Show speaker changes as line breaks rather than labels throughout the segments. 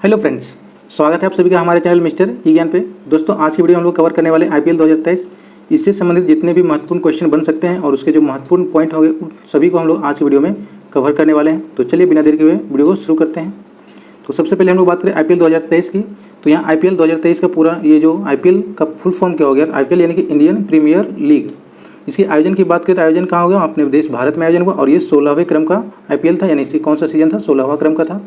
Hello friends, स्वागत है आप सभी का हमारे चैनल मिस्टर ई ज्ञान पे। दोस्तों, आज की वीडियो हम लोग कवर करने वाले आईपीएल 2023 इससे संबंधित जितने भी महत्वपूर्ण क्वेश्चन बन सकते हैं और उसके जो महत्वपूर्ण पॉइंट होंगे उन सभी को हम लोग आज की वीडियो में कवर करने वाले हैं। तो चलिए बिना देर के हुए वीडियो को शुरू करते हैं। तो सबसे पहले हम लोग बात करें आईपीएल 2023 की। तो यहाँ आईपीएल 2023 का पूरा ये जो आईपीएल का फुल फॉर्म क्या हो गया, आईपीएल यानी कि इंडियन प्रीमियर लीग। इसके आयोजन की बात करें तो आयोजन कहाँ हो गया, अपने देश भारत में आयोजन हुआ और ये 16वें क्रम का आईपीएल था, यानी इसकी कौन सा सीजन था, 16वां क्रम का था।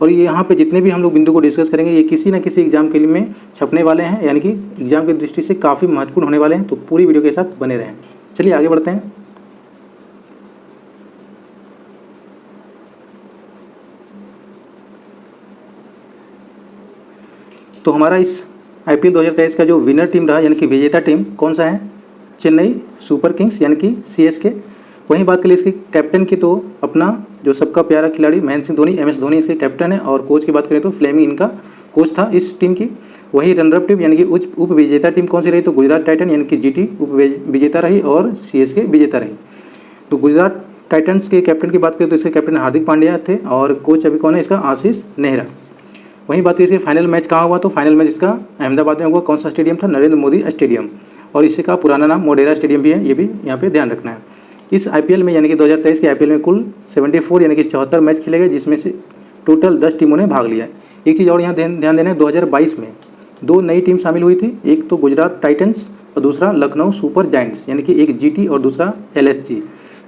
और ये यहाँ पे जितने भी हम लोग बिंदु को डिस्कस करेंगे ये किसी न किसी एग्जाम के लिए में छपने वाले हैं, यानी कि एग्जाम की दृष्टि से काफ़ी महत्वपूर्ण होने वाले हैं। तो पूरी वीडियो के साथ बने रहें। चलिए आगे बढ़ते हैं। तो हमारा इस आईपीएल 2023 का जो विनर टीम रहा, यानी कि विजेता टीम कौन सा है, चेन्नई सुपर किंग्स यानी कि सीएसके। वहीं बात करें इसके कैप्टन की तो अपना जो सबका प्यारा खिलाड़ी महेंद्र सिंह धोनी, एमएस धोनी इसके कैप्टन है। और कोच की बात करें तो फ्लेमिंग इनका कोच था इस टीम की। वहीं रनर-अप टीम यानी कि उप विजेता टीम कौन सी रही, तो गुजरात टाइटन यानी कि जीटी उप विजेता रही और सीएसके विजेता रही। तो गुजरात टाइटन्स के कैप्टन की बात करें तो इसके कैप्टन हार्दिक पांड्या थे और कोच अभी कौन है इसका, आशीष नेहरा। वहीं बात करें इसके फाइनल मैच कहाँ हुआ, तो फाइनल मैच इसका अहमदाबाद में हुआ। कौन सा स्टेडियम था, नरेंद्र मोदी स्टेडियम। और इसी का पुराना नाम मोटेरा स्टेडियम भी है, ये भी यहाँ पे ध्यान रखना है। इस आईपीएल में यानी कि 2023 के आईपीएल में कुल 74 यानी कि 74 मैच खेले गए, जिसमें से टोटल 10 टीमों ने भाग लिया है। एक चीज़ और यहाँ ध्यान देना है, 2022 में 2 नई टीम शामिल हुई थी, एक तो गुजरात टाइटन्स और दूसरा लखनऊ सुपर जायंट्स, यानी कि एक जीटी और दूसरा एलएसजी।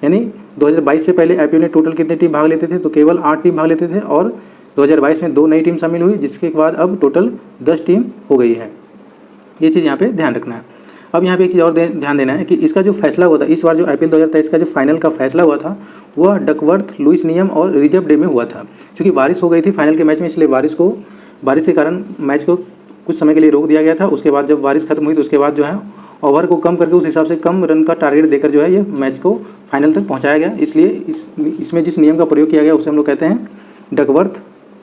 यानी 2022 से पहले आईपीएल में टोटल कितने टीम भाग लेते थे, तो केवल 8 टीम भाग लेते थे और 2022 में 2 नई टीम शामिल हुई, जिसके बाद अब टोटल 10 टीम हो गई है। ये चीज़ यहाँ पे ध्यान रखना है। अब यहाँ पे एक चीज़ और ध्यान देना है कि इसका जो फैसला हुआ था इस बार, जो आईपीएल 2023 का जो फाइनल का फैसला हुआ था वह डकवर्थ लुईस नियम और रिजर्व डे में हुआ था। क्योंकि बारिश हो गई थी फाइनल के मैच में, इसलिए बारिश के कारण मैच को कुछ समय के लिए रोक दिया गया था। उसके बाद जब बारिश खत्म हुई तो उसके बाद जो है ओवर को कम करके उस हिसाब से कम रन का टारगेट देकर जो है ये मैच को फाइनल तक पहुँचाया गया। इसलिए इसमें जिस नियम का प्रयोग किया गया उसे हम लोग कहते हैं डकवर्थ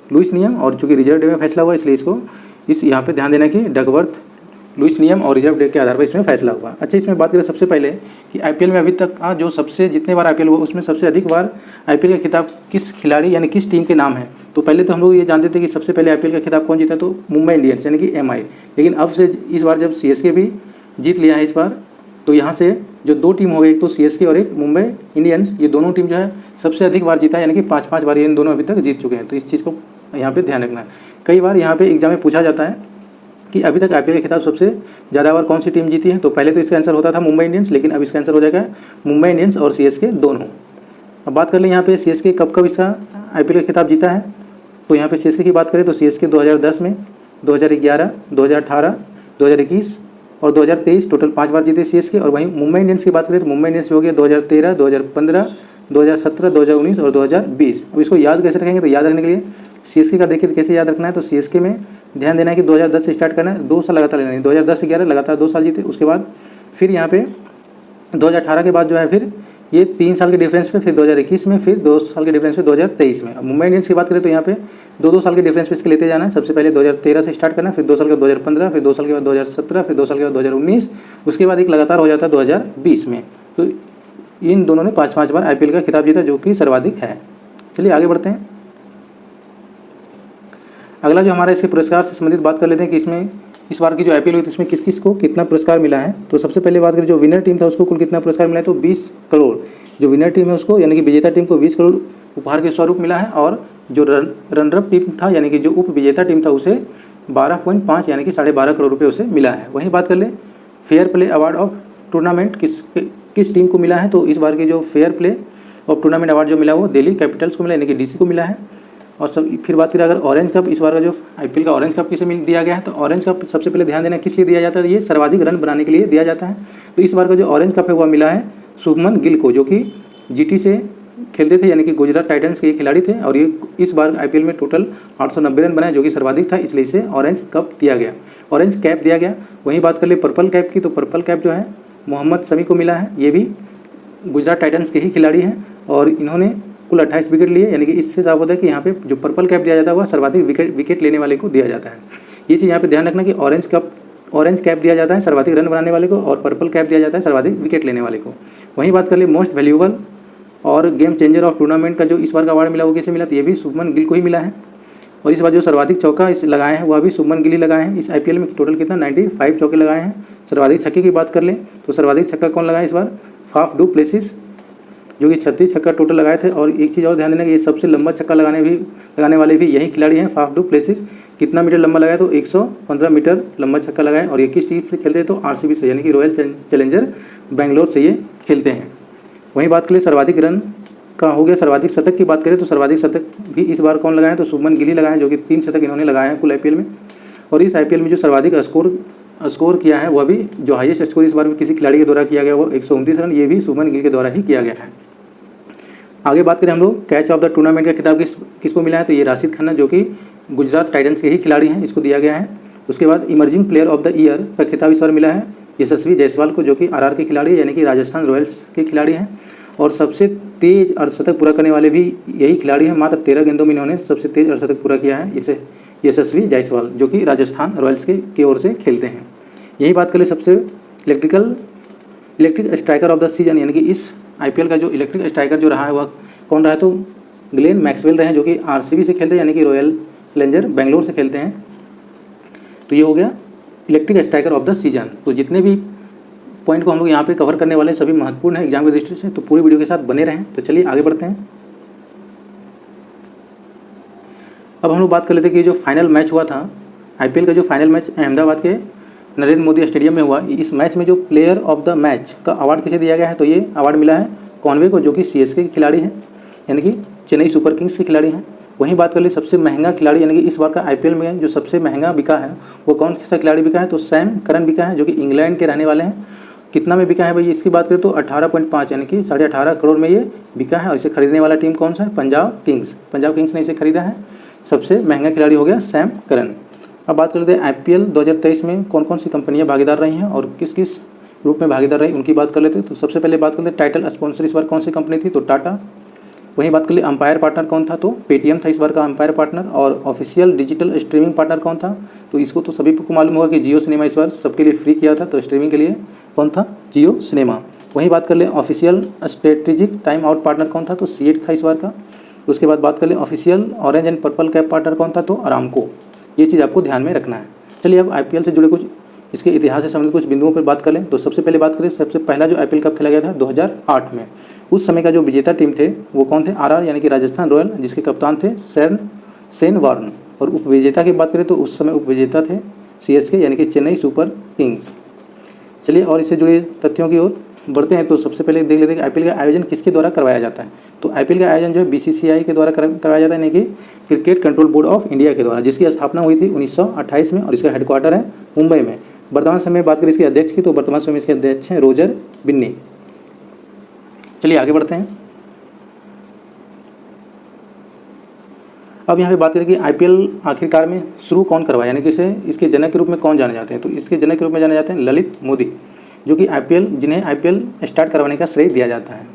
लुईस नियम। और चूँकि रिजर्व डे में फैसला हुआ इसलिए इसको यहाँ पे ध्यान देना कि डकवर्थ लुईस नियम और रिजर्व डे के आधार पर इसमें फैसला हुआ। अच्छा, इसमें बात करें सबसे पहले कि आईपीएल में अभी तक का जो जितने बार आईपीएल हुआ उसमें सबसे अधिक बार आईपीएल का खिताब किस खिलाड़ी यानी किस टीम के नाम है। तो पहले तो हम लोग ये जानते थे कि सबसे पहले आईपीएल का खिताब कौन जीता, तो मुंबई इंडियंस यानी कि एमआई। लेकिन अब से इस बार जब सीएसके भी जीत लिया है इस बार, तो यहाँ से जो 2 टीम हो गई, एक तो सीएसके और एक मुंबई इंडियंस, ये दोनों टीम जो है सबसे अधिक बार जीता है, यानी कि 5-5 बार इन दोनों अभी तक जीत चुके हैं। तो इस चीज़ को यहाँ पे ध्यान रखना है। कई बार यहाँ पे एग्जाम में पूछा जाता है कि अभी तक आईपीएल का खिताब सबसे ज़्यादा बार कौन सी टीम जीती है। तो पहले तो इसका आंसर होता था मुंबई इंडियंस, लेकिन अब इसका आंसर हो जाएगा मुंबई इंडियंस और सीएसके दोनों। अब बात कर लें यहाँ पे सीएसके कब इसका आईपीएल का खिताब जीता है। तो यहाँ पे सीएसके की बात करें तो सीएसके 2010 में, 2011, 2018, 2021 और 2023 टोटल 5 बार जीते सीएसके। और वहीं मुंबई इंडियंस की बात करें तो मुंबई इंडियंस हो गया 2013, 2015, 2017, 2019 और 2020। अब इसको याद कैसे रखेंगे, तो याद रखने के लिए सीएसके का देखिए कैसे याद रखना है। तो सीएसके में ध्यान देना है कि 2010 से स्टार्ट करना है, 2 साल लगातार लेना है। 2010 से 11 लगातार 2 साल जीते। उसके बाद फिर यहाँ पे 2018 के बाद जो है फिर ये 3 साल के डिफरेंस पे, फिर 2021 में, फिर 2 साल के डिफरेंस पे 2023 में। अब मुंबई इंडियंस की बात करें तो यहाँ पे 2-2 साल के डिफरेंस पे इसके लेते जाना है। सबसे पहले 2013 से स्टार्ट करना है, फिर 2 साल के बाद 2015, फिर 2 साल के बाद 2017, फिर 2 साल के बाद 2019, उसके बाद एक लगातार हो जाता है 2020 में। तो इन दोनों ने 5-5 बार आईपीएल का खिताब जीता, जो कि सर्वाधिक है। चलिए आगे बढ़ते हैं। अगला जो हमारा इसके पुरस्कार से संबंधित बात कर लेते हैं कि इसमें इस बार की जो आईपीएल हुई थी इसमें किस किस को कितना पुरस्कार मिला है। तो सबसे पहले बात करें जो विनर टीम था उसको कुल कितना पुरस्कार मिला है, तो 20 करोड़। जो विनर टीम है उसको यानी कि विजेता टीम को 20 करोड़ उपहार के स्वरूप मिला है। और जो रनर-अप टीम था यानी कि जो उप विजेता टीम था उसे 12.5 यानी कि 12.5 करोड़ रुपये उसे मिला है। वहीं बात कर ले fair play award of tournament किस टीम को मिला है। तो इस बार की जो fair play of tournament award जो मिला वो दिल्ली कैपिटल्स को मिला, यानी कि डीसी को मिला है। और फिर बात करें अगर ऑरेंज कप, इस बार का जो आईपीएल का ऑरेंज कप किसे दिया गया है, तो ऑरेंज कप सबसे पहले ध्यान देना किस लिए दिया जाता है, ये सर्वाधिक रन बनाने के लिए दिया जाता है। तो इस बार का जो ऑरेंज कप है वह मिला है शुभमन गिल को, जो कि जीटी से खेलते थे, यानी कि गुजरात टाइटन्स के खिलाड़ी थे। और ये इस बार आईपीएल में टोटल 890 रन बनाए, जो कि सर्वाधिक था, इसलिए इसे ऑरेंज कप दिया गया, ऑरेंज कैप दिया गया। वहीं बात कर ले पर्पल कैप की, तो पर्पल कैप जो है मोहम्मद शमी को मिला है। ये भी गुजरात टाइटन्स के ही खिलाड़ी हैं और इन्होंने कुल 28 विकेट लिए, यानी कि इससे साफ होता है कि यहाँ पे जो पर्पल कैप दिया जाता है वह सर्वाधिक विकेट लेने वाले को दिया जाता है। ये चीज़ यहाँ पे ध्यान रखना कि ऑरेंज कैप दिया जाता है सर्वाधिक रन बनाने वाले को और पर्पल कैप दिया जाता है सर्वाधिक विकेट लेने वाले को। वहीं बात कर ले मोस्ट वैल्यूएबल और गेम चेंजर ऑफ टूर्नामेंट का जो इस बार का अवार्ड मिला वो किसे मिला, तो ये भी शुभमन गिल को ही मिला है। और इस बार जो सर्वाधिक चौका इस लगाए हैं वह भी शुभमन गिल लगाए हैं। इस आईपीएल में टोटल कितना 95 चौके लगाए हैं। सर्वाधिक छक्के की बात कर लें तो सर्वाधिक छक्का कौन लगाए इस बार, फाफ डू प्लेसिस, जो कि 36 छक्का टोटल लगाए थे। और एक चीज़ और ध्यान देना कि ये सबसे लंबा छक्का लगाने वाले भी यही खिलाड़ी हैं, फाफ डू प्लेसिस। कितना मीटर लंबा लगाया, तो 115 मीटर लंबा छक्का लगाए। और ये किस टीम से खेलते हैं, तो आरसीबी से, यानी कि रॉयल चैलेंजर बेंगलोर से ये खेलते हैं। वहीं बात करें सर्वाधिक रन का हो गया। सर्वाधिक शतक की बात करें तो सर्वाधिक शतक भी इस बार कौन लगाए, तो शुभमन गिल लगाए हैं, जो कि 3 शतक इन्होंने लगाए हैं कुल आईपीएल में। और इस आईपीएल में जो सर्वाधिक स्कोर किया है वह भी, जो हाईएस्ट स्कोर इस बार भी किसी खिलाड़ी के द्वारा किया गया वो 129 रन, ये भी शुभमन गिल के द्वारा ही किया गया है। आगे बात करें हम लोग, कैच ऑफ द टूर्नामेंट का खिताब किसको मिला है, तो ये राशिद खन्ना, जो कि गुजरात टाइटंस के ही खिलाड़ी हैं, इसको दिया गया है। उसके बाद emerging player of the year का खिताब इस बार मिला है यशस्वी जायसवाल को, जो कि आरआर के खिलाड़ी यानी कि राजस्थान रॉयल्स के खिलाड़ी हैं। और सबसे तेज अर्धशतक पूरा करने वाले भी यही खिलाड़ी हैं, मात्र 13 गेंदों में इन्होंने सबसे तेज अर्धशतक पूरा किया है, जैसे यशस्वी जायसवाल, जो कि राजस्थान रॉयल्स की ओर से खेलते हैं। यही बात करें सबसे electric striker of the season, यानी कि इस आईपीएल का जो इलेक्ट्रिक स्ट्राइकर जो रहा है वह कौन रहा है, तो ग्लेन मैक्सवेल रहे हैं, जो कि आरसीबी से खेलते हैं, यानी कि रॉयल चैलेंजर बेंगलोर से खेलते हैं। तो ये हो गया electric striker of the season. तो जितने भी पॉइंट को हम लोग यहाँ पे कवर करने वाले सभी महत्वपूर्ण है एग्जाम की दृष्टि से, तो पूरी वीडियो के साथ बने रहें। तो चलिए आगे बढ़ते हैं। अब हम लोग बात कर लेते हैं कि जो फाइनल मैच हुआ था आईपीएल का, जो फाइनल मैच अहमदाबाद के नरेंद्र मोदी स्टेडियम में हुआ, इस मैच में जो प्लेयर ऑफ द मैच का अवार्ड किसे दिया गया है, तो ये अवार्ड मिला है कॉनवे को, जो कि सीएसके के खिलाड़ी हैं, यानी कि चेन्नई सुपर किंग्स के खिलाड़ी हैं। वहीं बात कर ले सबसे महंगा खिलाड़ी, यानी कि इस बार का आईपीएल में जो सबसे महंगा बिका है वो कौन सा खिलाड़ी बिका है, तो सैम करन बिका है, जो कि इंग्लैंड के रहने वाले हैं। कितना में बिका है भाई, इसकी बात करें तो 18.5 यानी कि 18.5 करोड़ में ये बिका है। और इसे खरीदने वाला टीम कौन सा है, पंजाब किंग्स ने इसे खरीदा है। सबसे महंगा खिलाड़ी हो गया सैम करन। अब बात कर लेते हैं आईपीएल 2023 में कौन कौन सी कंपनियां भागीदार रही हैं और किस किस रूप में भागीदार रही, उनकी बात कर लेते हैं। तो सबसे पहले बात करते हैं टाइटल स्पॉन्सर इस बार कौन सी कंपनी थी, तो टाटा। वहीं बात कर ले अंपायर पार्टनर कौन था, तो पेटीएम था इस बार का अंपायर पार्टनर। और ऑफिशियल डिजिटल स्ट्रीमिंग पार्टनर कौन था, तो इसको तो सभी को मालूम होगा कि जियो सिनेमा इस बार सबके लिए फ्री किया था, तो स्ट्रीमिंग के लिए कौन था, जियो सिनेमा। वहीं बात कर ले official strategic time out partner कौन था, तो सीएट था इस बार का। उसके बाद बात कर ले official orange and purple cap partner कौन था, तो अरामको। ये चीज़ आपको ध्यान में रखना है। चलिए अब आईपीएल से जुड़े कुछ इसके इतिहास से संबंधित कुछ बिंदुओं पर बात करें। तो सबसे पहले बात करें, सबसे पहला जो आईपीएल कप खेला गया था 2008 में, उस समय का जो विजेता टीम थे वो कौन थे, आरआर यानी कि राजस्थान रॉयल, जिसके कप्तान थे शेन वार्न। और उपविजेता की बात करें तो उस समय उपविजेता थे सीएसके यानी कि चेन्नई सुपर किंग्स। चलिए और इससे जुड़े तथ्यों की ओर बढ़ते हैं। तो सबसे पहले देख लेते हैं कि आईपीएल का आयोजन किसके द्वारा करवाया जाता है। तो आईपीएल का आयोजन जो है बीसीसीआई के द्वारा करवाया जाता है, यानी कि cricket control board of India के द्वारा, जिसकी स्थापना हुई थी 1928 में और इसका हेडक्वार्टर है मुंबई में। वर्तमान समय में बात करें इसके अध्यक्ष की, तो वर्तमान समय इसके अध्यक्ष हैं रोजर बिन्नी। चलिए आगे बढ़ते हैं। अब यहाँ पे बात करें कि आईपीएल आखिरकार में शुरू कौन करवाया, यानी कि इसके जनक के रूप में कौन जाने जाते हैं। तो इसके जनक के रूप में जाने जाते हैं ललित मोदी, जो कि जिन्हें आईपीएल स्टार्ट करवाने का श्रेय दिया जाता है।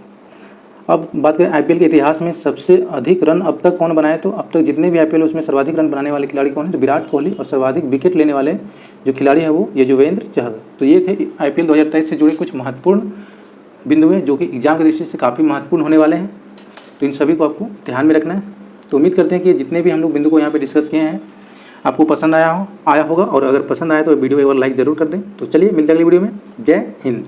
अब बात करें आईपीएल के इतिहास में सबसे अधिक रन अब तक कौन बनाए, तो अब तक जितने भी आईपीएल उसमें सर्वाधिक रन बनाने वाले खिलाड़ी कौन है, तो विराट कोहली। और सर्वाधिक विकेट लेने वाले जो खिलाड़ी हैं वो युजवेंद्र चहल। तो ये थे आईपीएल 2023 से जुड़े कुछ महत्वपूर्ण बिंदु हैं जो कि एग्जाम की दृष्टि से काफ़ी महत्वपूर्ण होने वाले हैं। तो इन सभी को आपको ध्यान में रखना है। तो उम्मीद करते हैं कि जितने भी हम लोग बिंदु को यहाँ पे डिस्कस किए हैं आपको पसंद आया होगा, और अगर पसंद आया तो वीडियो एक बार लाइक ज़रूर कर दें। तो चलिए मिलते हैं अगली वीडियो में। जय हिंद।